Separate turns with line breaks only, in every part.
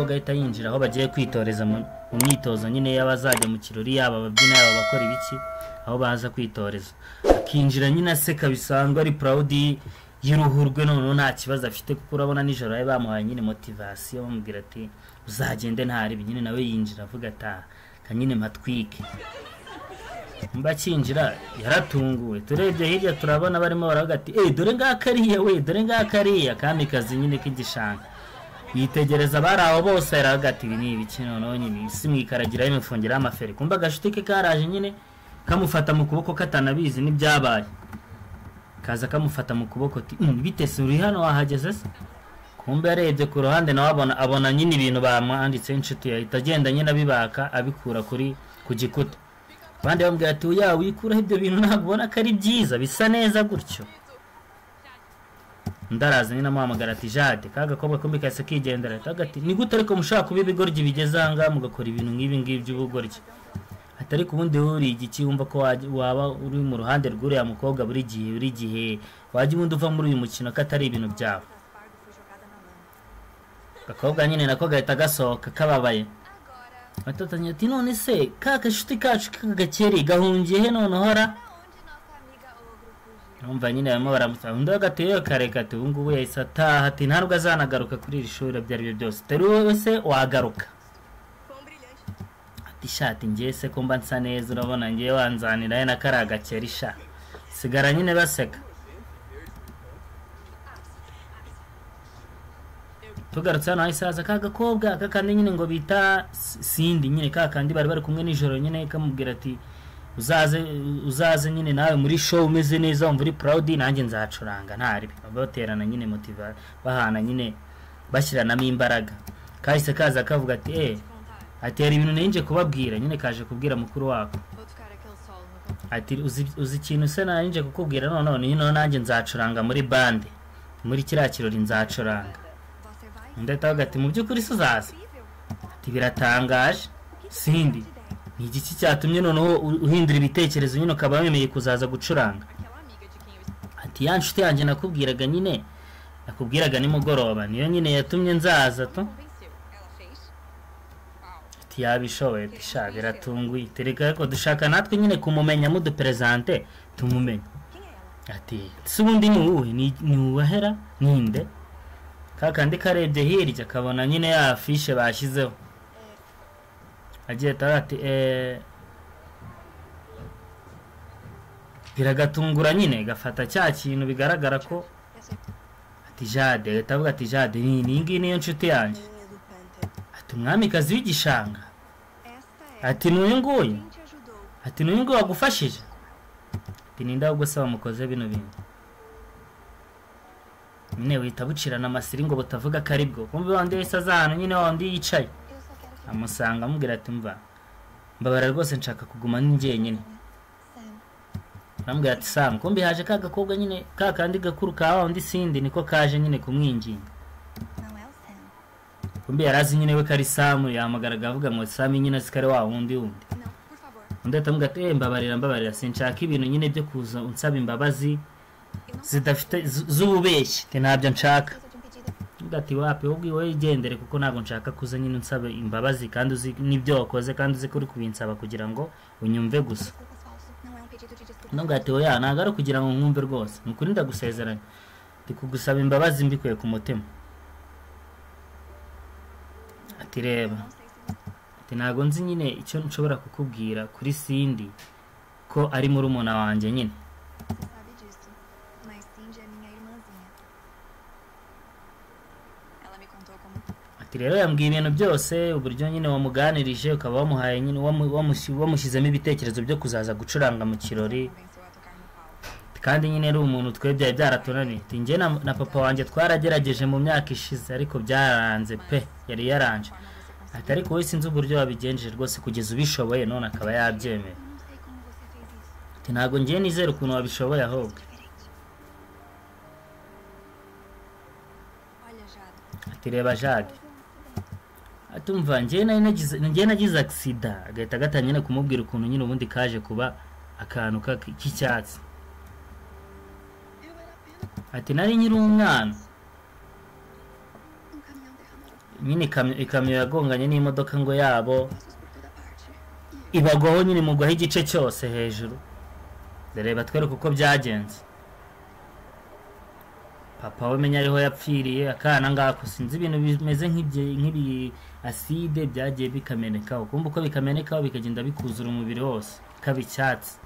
umukobwa ahita yinjira aho bagiye kwitoreza mu myitozo nyine y'abazajya mu kirori, yaba ababyina yaba abakora ibiki, aho baza kwitoreza. Akinjira nyine aseka bisanzwe ari proud y'uruhu rwe, none nta kibazo afite kuko urabona nijoro bari bamuhaye nyine motivation bamubwira ati uzagende ntari nyine, nawe yinjira avuga ata kanyine matwike. Mbakinjira yaratunguwe, turebye hirya turabona barimo baravuga ati dore ngakariya we, dore ngakariya kamikazi nyine k'igishanga. Yitegereza bari aho bose aravuga ati ibi ni ibiki noneho nyine isi mwikaragira imufungira amaferi. Kumba gashuti ke karaje nyine kamufata mu kuboko katanabizi n'ibyabaye, kaza kamufata mu kuboko ati bitese uri hano wahageze se? Kumbe yarebye ku ruhande nawe abona nyine ibintu bamwanditse inshuti yahita agenda nyine abibaka abikura ku gikuta. Abandi bambwira ati oya wikuraho ibyo bintu ntabwo ubona ko ari byiza bisa neza gutyo. Ndaraza nyine amuhamagara ati Jade kagakobwa kumbi kase kigendera ati ni gute ariko mushaka kuba ibigoryi bigezanga mugakora ibintu nk'ibi ngibi by'ubugoryi. Atari kubundi uri igiki wumva ko waba uri mu ruhande rw'uriya mukobwa buri gihe wajya ubundi uva muri uyu mukino ko atari ibintu byawe. Gakobwa nyine nako gahita gasohoka kababaye. Batatanya ati none se kakashuti kacu kagakeri gahungiye he none hora? Umva nyine barimo baramusaba undi agateye kareka ati ubu ngubu yahise ataha ati ntabwo azanagaruka kuri iri shuri byari byo byose. Tari wowe se wagaruka? Ati shati ngiye se ko mba nsa neza urabona ngiye wanzanira he na karagakeri sha. Sigara nyine baseka. Tugarutse hano isaza kagakobwa kakandi nyine ngo bita Sindi nyine kakandi bari kumwe nijoro nyine kamubwira ati uzaze nyine nawe muri show umeze neza umva uri proud nanjye nzacuranga ntari baterana nyine motiva bahana nyine bashyiranamo imbaraga. Kahise kaza kavuga ati atera ibintu ninje kubabwira nyine kaje kubwira mukuru wako ati uzi ikintu se nanjye kukubwira none nanjye nzacuranga muri bande muri kiriya kirori nzacuranga. Ndatavuga ati mu by'ukuri suzaza? Ati biratangaje Sindi ni igiki cyatumye noneho uhindura ibitekerezo nyine ukaba wemeye kuzaza gucuranga? Ati ya nshuti yanjye nakubwiraga nimugoroba niyo nyine yatumye nzaza to. Ati yabishoboye ati sha biratunguye tereka ko dushaka natwe nyine kumumenya mudupresente tumumenye. Ati se ubundi ni uwuhe ni uwahera ninde? Kakandi karebye hirya kabona nyine ya afishe bashyizeho. Agiye ati biragatungura nyine gafata cya kintu bigaragara ko ati Jade tavuga ati Jade ni ngi niyo nshuti yanjye. Ati umwamikazi w'igishanga. Ati n'uyu nguyu. Ati n'uyu nguyu wagufashije. Ati ninde ahubwo se wamukoze bino bintu? Nyine wita bucirana amasiri ngo butavuga ko ari bwo. Kumbe wandi wese azahano nyine wandi yicaye amusanga amubwira ati mva mbabara rwose nshaka kuguma njye nyine. Arambwira ati Sam kumbe haje kagakobwa nyine kakandi gakuru ka wandi Sindi niko kaje nyine kumwinginga. Kumbe yarazi nyine we kari Sam yamagaraga avuga ngo Sam nyine sikare wa wundi. Undi atamubwira ati mbabarira sinshaka ibintu nyine byo kuza unsaba imbabazi zidafite z'ububeshyi ntabyo nshaka. Ati wapi wowe igendere kuko ntabwo nshaka kuza nyine unsaba imbabazi kandi uzi nibyo wakoze kandi uzi ko uri kubinsaba kugira ngo unyumve gusa. Ati oya ntabwo ari kugira ngo nkumve rwose ni ukuri ndagusezeranya ndi kugusaba imbabazi mbikuye ku mutima. Ati reba ati ntabwo nzi nyine icyo nshobora kukubwira kuri Sindi ko ari murumuna wanjye nyine. Rero yambwiye ibintu byose uburyo nyine wamuganirije ukaba wamuhaye nyine wamushyizemo ibitekerezo byo kuzaza gucuranga mu kirori kandi nyine ari umuntu twebye byaratunaniye. Ati njye na papa wanjye twaragerageje mu myaka ishize ariko byaranze pe yari yaranje. Ati ariko wowe sinzi uburyo wabigenjeje rwose kugeza ubishoboye none akaba yabyemeye. Ati ntabwo ngiye nizera ukuntu wabishoboye ahubwo. Ati reba Jade atumva njye nagize accident agahita gatanye no kumubwira ukuntu nyine ubundi kaje kuba akantu k'icyatsi. Ati nari nyiri umwana. nyine ikamyo yagonganye n'imodoka ngo yabo ibagwaho nyine mugwaho igice cyose hejuru. Reba twereke uko byagenze. Papa we menya ariho yapfiriye, akana ngako sinzi ibintu bimeze nk'ibi acide byagiye bikameneka, ukumva uko bikameneka bikagenda bikuzura umubiri wose kaba icyatsi.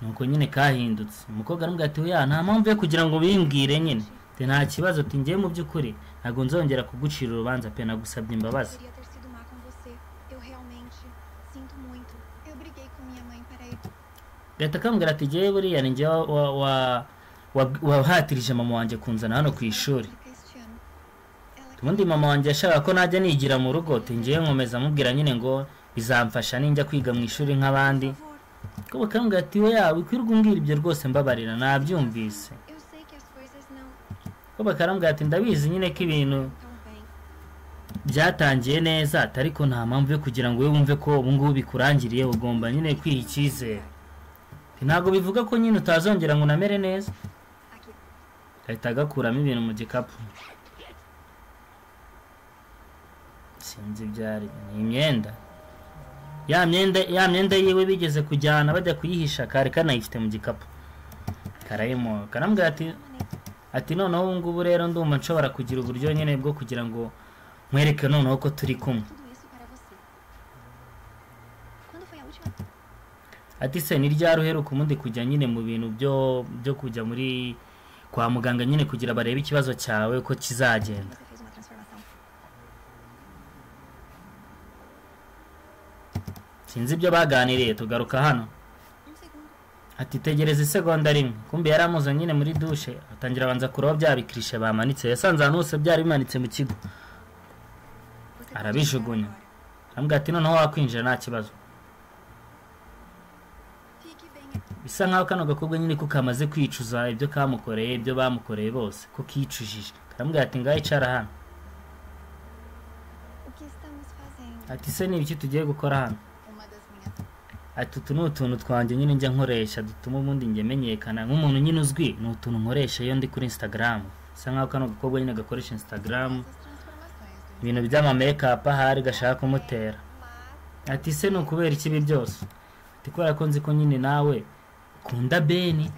Nuko nyine kahindutse. Umukobwa aramubwira ati oya nta mpamvu yo kugira ngo bimbwire nyine, nta kibazo, ati ngiye mu by'ukuri ntabwo nzongera kugucira urubanza pe, nagusabye imbabazi. Leta akambwira ati ngiye buriya ni njye wahatirije mama wanjye kunzana hano ku ishuri. Ubundi mama wanjye yashaka ko najya nigira mu rugo, ati ngiye nkomeza amubwira nyine ngo bizamfasha ninjya kwiga mu ishuri nk'abandi. Ko bakambwira ati oya wikwirwa umbwira ibyo rwose mbabarira nabyumvise. Ko bakarambwira ati ndabizi nyine ko ibintu byatangiye neza, ariko nta mpamvu yo kugira ngo wumve ko ubu ngubu bikurangiriye, ugomba nyine kwiha icyizere. Ntabwo bivuga ko nyine utazongera ngo unamere neza. Ahita agakuramo ibintu mu gikapu. Sinzi byari ni imyenda. Ya myenda yiwe bigeze kujyana bajya kuyihisha, kare kanayifite mu gikapu. Karayimo karambwira ati noneho ubu ngubu rero ndumva nshobora kugira uburyo nyine bwo kugira ngo mwereke noneho ko turi kumwe. Ati se ni ryari uheruka umundi kujya nyine mu bintu byo kujya muri kwa muganga nyine kugira barebe ikibazo cyawe uko kizagenda. Sinzi ibyo baganiriye, tugaruka hano. Ati tegereza isegonda rimwe. Kumbe yaramuza nyine muri douche, atangira abanza kuroba bya bikirishe bamanitse, yasanze ahantu hose byari bimanitse mu kigo. Arabijugunya. Arambwira ati noneho wakwinjira nta kibazo. Bisa nkaho kano gakobwa nyine ko kamaze kwicuza ibyo kamukoreye, ibyo bamukoreye bose, ko kicujije. Arambwira ati ngaho icara hano. Ati se ni ibiki tugiye gukora hano? Ati utu ni utuntu twanjye nyine njya nkoresha dutuma ubundi njye menyekana nk'umuntu nyine uzwi, ni utuntu nkoresha iyo ndi kuri Instagram. Bisa nkaho kano gakobwa nyine gakoresha Instagram, ibintu by'ama makeup ahari gashaka kumutera. Ati se ni ukubera ikibi byose? Ati kubera ko nzi ko nyine nawe ukunda Beni.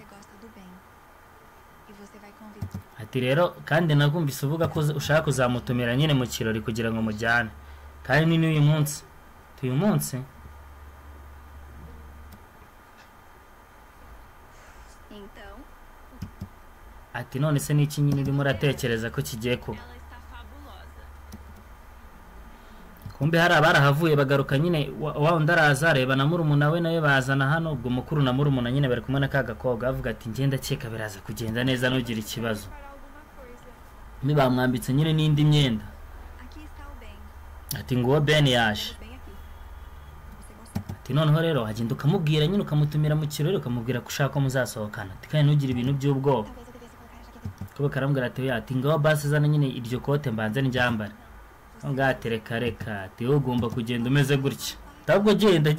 Ati rero kandi nakumvise uvuga ko ushaka kuzamutumira nyine mu kirori kugira ngo mujyane, kandi ni uyu munsi. Uyu munsi ati none se niki nyine urimo uratekereza ko kigiye kuba? Kumbe hari abarahavuye bagaruka nyine wa ndaraza reba na murumuna we nawe bazana hano, ubwo mukuru na murumuna nyine bari kumwe na kagakobwa, avuga ati ngenda cyeka biraza kugenda neza nugira ikibazo. Ni bamwambitse nyine n'indi myenda. Ati ngo Ben yaje. Ati noneho rero agenda ukamubwira nyine ukamutumira mu kirori ukamubwira ko ushaka ko muzasohokana, ati kandi nugira ibintu by'ubwoba. Kuba karambwira ati oya, ati ngaho basi zana nyine iryo kote mbanze njyambare. Ngati reka ati ugomba kugenda umeze gutya, tabwo genda.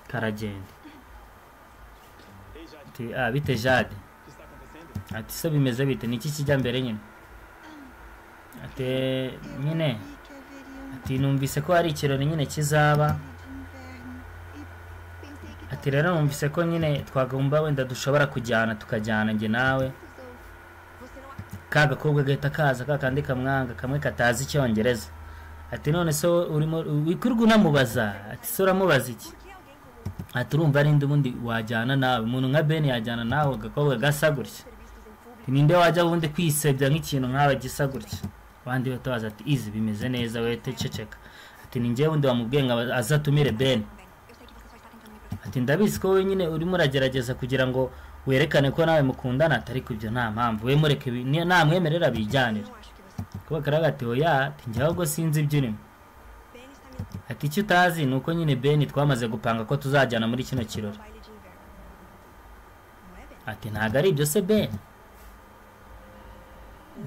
Karagenda. Ati bite Jade? Ati se bimeze bite, niki kijya mbere nyine? Ati nyine ati numvise ko hari ikirori nyine kizaba. Ati rero numvise ko nyine twagomba wenda dushobora kujyana tukajyana nge nawe. Kagakobwa gahita kaza kakandi kamwanga kamwe katazi icyongereza. Ati none so urimo wikwirwa unamubaza? Ati so uramubaza iki? Ati urumva ari ubundi wajyana nawe, umuntu nka Ben yajyana nawe gakobwa gasa gutya? Ninde wajya wundi kwisebya nk'ikintu nkawe gisa gutya? Abandi batabaza ati izi bimeze neza wete ceceka. Ati ni njye wundi wamubwiye ngo azatumire Ben. Ati ndabizi ko wenyine urimo uragerageza kugira ngo werekane ko nawe mukundana, atari kubyo nta mpamvu, we mureke namwemerera bijyanira. Kuba karaga ati oya, ati njye ahubwo sinzi ibyo urimo. Ati icyo utazi ni uko nyine Ben twamaze gupanga ko tuzajyana muri kino kirori. Ati ntago ari ibyo se Ben?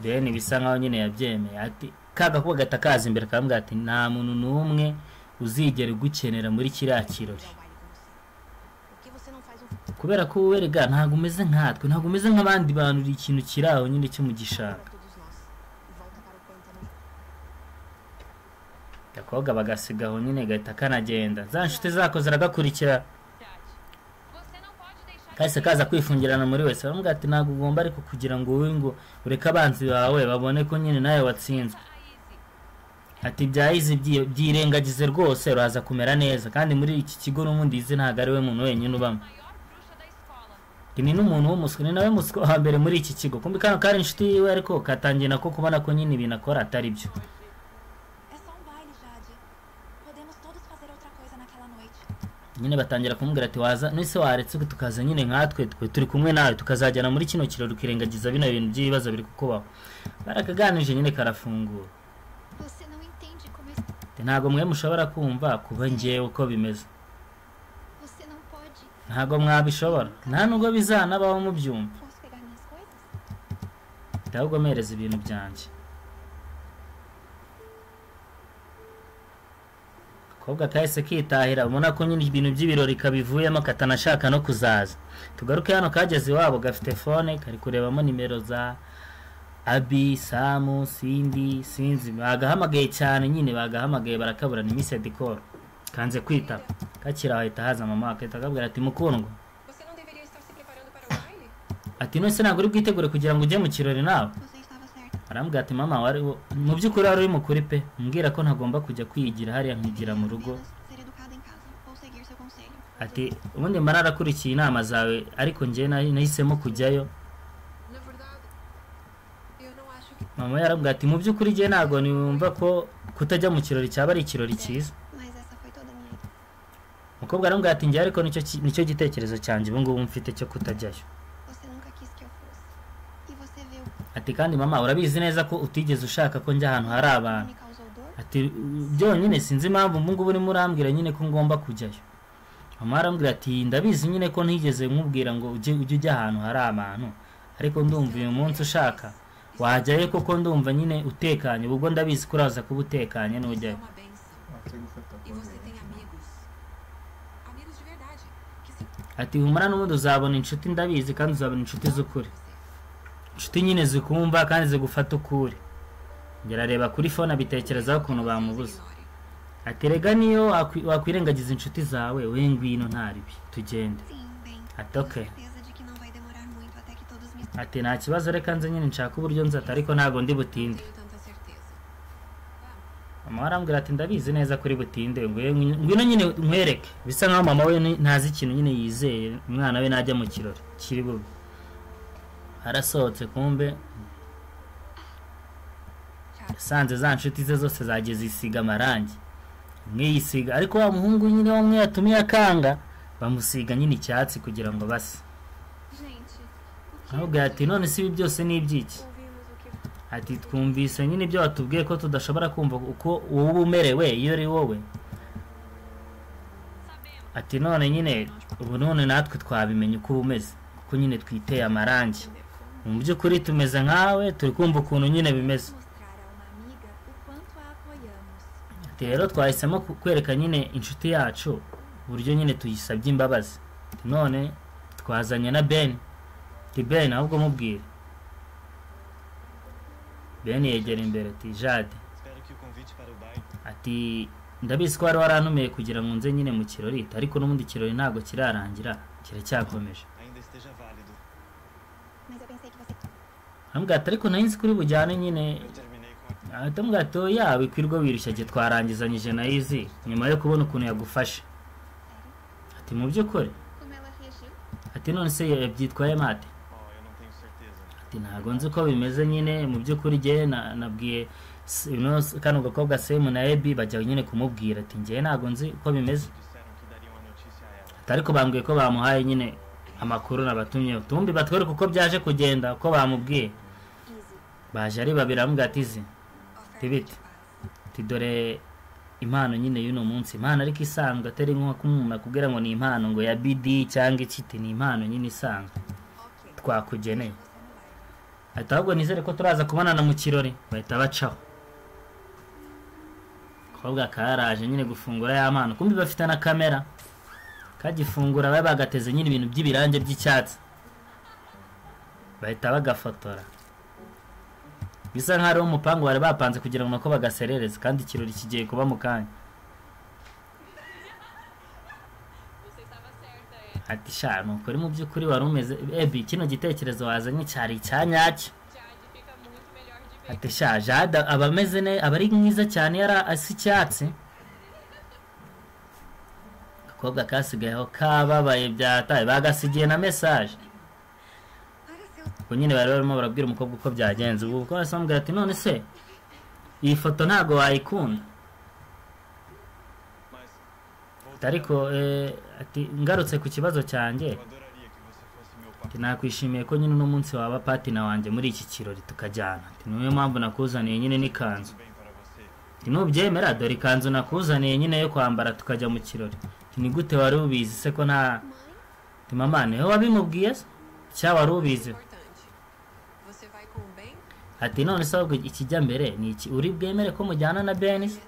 Ben bisa nkaho nyine yabyemeye. Ati kagakobwa gatakaza imbere kambwira ati nta muntu n'umwe uzigera gukenera muri kiriya kirori, kubera ko wowe rega ntago umeze nkatwe, ntago umeze nk'abandi bantu, uri ikintu kiraho nyine cyo mu gishaka. akobwa bagasigaho nyine gahita kanagenda. Za nshuti zako ziragakurikira, kahise kaza kwifungirana muri wese. Baramubwira ati ntabwo ugomba ariko kugira ngo wowe ngo ureke abanzi bawe babone ko nyine nawe watsinzwe. Ati bya Easy byirengagize rwose uraza kumera neza, kandi muri iki kigo n'umundi Easy ntabwo ari we muntu wenyine ubamo. Ni n'umuntu w'umuswa, ni nawe muswa wa mbere muri iki kigo. Kumbi kano kari inshuti yiwe ariko katangiye nako kubona ko nyine ibintu akora atari byo. Nyine batangira kumubwira ati waza nise waretse tukaza nyine nkatwe turi kumwe nawe tukazajyana muri kino kirori ukirengagiza bino bintu by'ibibazo biri kukubaho. Barakaganije nyine karafungura. Ntabwo mwe mushobora kumva kuba ngewe uko bimeze. Ntabwo mwabishobora, nta nubwo bizanabaho mu byumva. Ahubwo mereza ibintu byanjye. Akobwa kahise kitahira, ubona ko nyine ibintu by'ibirori kabivuyemo katanashaka no kuzaza. Tugaruke hano kageze iwabo gafite phone kari kurebamo nimero za Abi, Samu, Cindy, sinzi. Bagahamagaye cyane nyine, bagahamagaye barakabura ni Miss Decor. Kanze kwita kakira ahita haza mama akahita akabwira ati mukundwa, ati none se ntabwo uri bwitegure kugira ngo ujye mu kirori nawe? Arambwira ati mama wari mu by'ukuri wari uri mukuri pe, mbwira ko ntagomba kujya kwigira hariya nkigira mu rugo. Ati ubundi mara arakurikiye inama zawe ariko njye nahisemo kujyayo. Mama yarambwira ati mu by'ukuri njye ntabwo niwumva ko kutajya mu kirori cyaba ari ikirori cyiza. Mukobwa arambwira ati njye ariko nicyo gitekerezo cyanjye ubu ngubu mfite cyo kutajyayo. Ati kandi mama urabizi neza ko utigeze ushaka ko njya ahantu hari abantu. Ati byonyine sinzi impamvu ubu ngubu urimo urambwira nyine ko ngomba kujyayo. Mama arambwira ati ndabizi nyine ko ntigeze nkubwira ngo ujye ujya ahantu hari abantu, ariko ndumva uyu munsi ushaka wajyayo kuko ndumva nyine utekanye. Ubwo ndabizi ko uraza kuba utekanye n'ujyayo. Ati humura n'ubundi uzabona inshuti ndabizi, kandi uzabona inshuti z'ukuri, inshuti nyine zikumva kandi zigufata ukuri. Ngerareba kuri phone abitekerezaho ukuntu bamubuza. Ati rega niyo wakwirengagiza inshuti zawe we ngwino ntaribi tugende. Ati okay. Ati nta kibazo reka nze nyine nshaka uburyo nzata ariko ntago ndi butinde. Mama arambwira ati ndabizi neza kuri butinde, ngwino nyine nkwereke. Bisa nkaho mama we ntazi ikintu nyine yizeye umwana we najya mu kirori kiri bube. Arasohotse kumbe sanze za nshuti ze zose zageze isiga amarangi. Umwe yisiga ariko wa muhungu nyine wamwe yatumiye akanga bamusiga nyine icyatsi kugira ngo base. Ahubwo ati none si ibi byose ni ibyiki? Ati twumvise nyine ibyo watubwiye ko tudashobora kumva uko wowe umerewe iyo ari wowe. Ati none nyine ubu none natwe twabimenye uko umeze kuko nyine twiteye amarangi. Mu by'ukuri tumeze nkawe turi kumva ukuntu nyine bimeze. Ati rero twahisemo kwereka nyine inshuti yacu uburyo nyine tuyisabye imbabazi. Ati none twazanye na Ben. Ati Ben ahubwo mubwire. Ben yegera imbere ati Jade. Ati ndabizi ko wari warantumiye kugira ngo nze nyine mu kirori, ariko n'ubundi kirori ntabwo kirarangira, kiracyakomeje. Ambwira ariko nahise kuri bujyane nyine. Atambwira ati yawe kwirwa wirushya cye twarangizanyije na Easy nyuma yo kubona ukuntu yagufashe. Ati mu by'ukuri? Ati none se yabyitwaye mate? Ati ntago nzi ko bimeze nyine mu by'ukuri je nabwiye kano gakobwa Semu na Ebi bajya nyine kumubwira ati ngiye ntago nzi ko bimeze. Ariko bambwiye ko bamuhaye nyine amakuru nabatumye tumbi batwereka uko byaje kugenda uko bamubwiye. Baje ari babiri amubwira ati Izi tibite ati dore impano nyine y'uno munsi, impano ariko isanzwe atari nko kumuma kugira ngo ni impano ngo ya BD cyangwa ikiti, ni impano nyine isanzwe twakugeneye. Ati ahubwo nizere ko turaza kubonana mu kirori. Bahita bacaho. Kobwa karaje nyine gufungura ya mpano, kumbi bafite na kamera. Kagifungura babe bagateze nyine ibintu by'ibirange by'icyatsi, bahita bagafotora. bisa nkaho ari umupango bari bapanze kugira ngo nako bagaserereze kandi ikirori kigiye kuba mu kanya. Ati sha nuko mu by'ukuri wari umeze ebi kino gitekerezo wazanye cyari icyanyacyo. Ati sha Jade abameze ne abari mwiza cyane yara asi cyatsi. Akobwa kasigayeho kababaye byataye bagasigiye na message. Nyine bari barimo barabwira umukobwa uko byagenze ubu ko asambwira ati none se iyi foto ntago wayikunda. Ariko ati ngarutse ku kibazo cyanjye nakwishimiye ko nyine uno munsi waba partner wanjye muri iki kirori tukajyana. Ati niyo mpamvu nakuzaniye nyine n'ikanzu. Ati nubyemera dore ikanzu nakuzaniye nyine yo kwambara tukajya mu kirori. Ati ni gute wari ubizi se ko nta ati mama niwe wabimubwiye cya wari ubizi. Ati none se ahubwo ikijya mbere ni iki uri bwemere ko mujyana na Benis?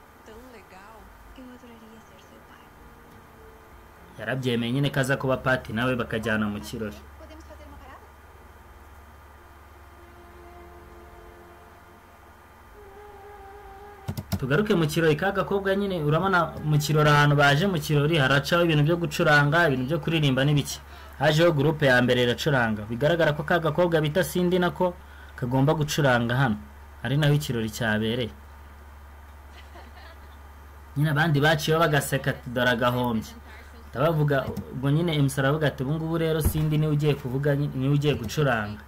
Yarabyemeye nyine kaza kuba party nawe bakajyana mu kirori. Tugaruke mu kirori kagakobwa nyine urabona mu kirori ahantu baje mu kirori haracaho ibintu byo gucuranga ibintu byo kuririmba n'ibiki. Hajeho groupe ya mbere iracuranga bigaragara ko kagakobwa bita Cindy nako kagomba gucuranga hano ari naho ikirori cyabereye. Nyine abandi baciye bagaseka dora gahombye. Ndabavuga ubwo nyine emusaravuga ati ubu ngubu rero Cindy ni ugiye kuvuga ni ugiye gucuranga.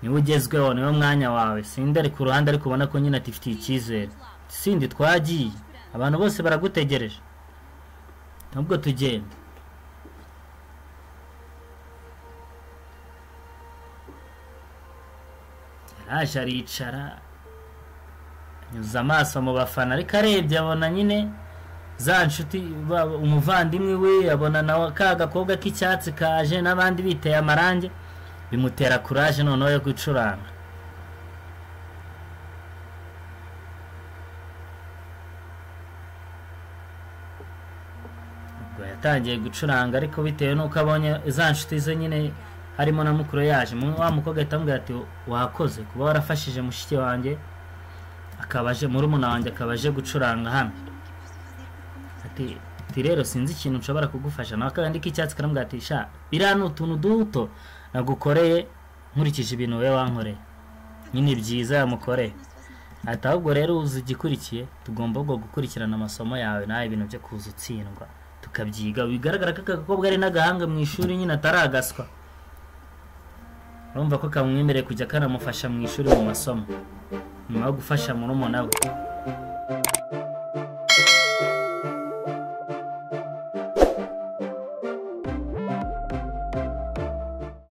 Ni ugezweho niwo mwanya wawe. Cindy ari ku ruhande ariko ubona ko nyine atifitiye icyizere. Cindy twagiye abantu bose baragutegereje. Nubwo tugenda. Yaraje aricara nyuza amaso mu bafana ariko arebye abona nyine za nshuti umuvandimwe we abona nawe kagakobwa k'icyatsi kaje n'abandi biteye amarange bimutera courage noneho yo gucuranga. Ubwo yatangiye gucuranga ariko bitewe nuko abonye za nshuti ze nyine harimo na mukuru yaje wa mukobwa ahitambwira ati wakoze kuba warafashije mushiki wanjye akabaje muri umuna wanjye akabaje gucuranga hano. Ati rero sinzi ikintu nshobora kugufasha nawe kandi k'icyatsi karambwira ati sha biriya ni utuntu duto nagukoreye nkurikije ibintu wowe wankoreye nyine byiza yamukoreye. Ati ahubwo rero uzi igikurikiye tugomba gukurikirana amasomo yawe nawe ibintu byo kuza utsindwa tukabyiga. Bigaragara ko akakobwa ari n'agahanga mu ishuri nyine ataragaswa. Urumva ko kamwemereye kujya kanamufasha mu ishuri mu masomo nyuma yo gufasha murumuna we.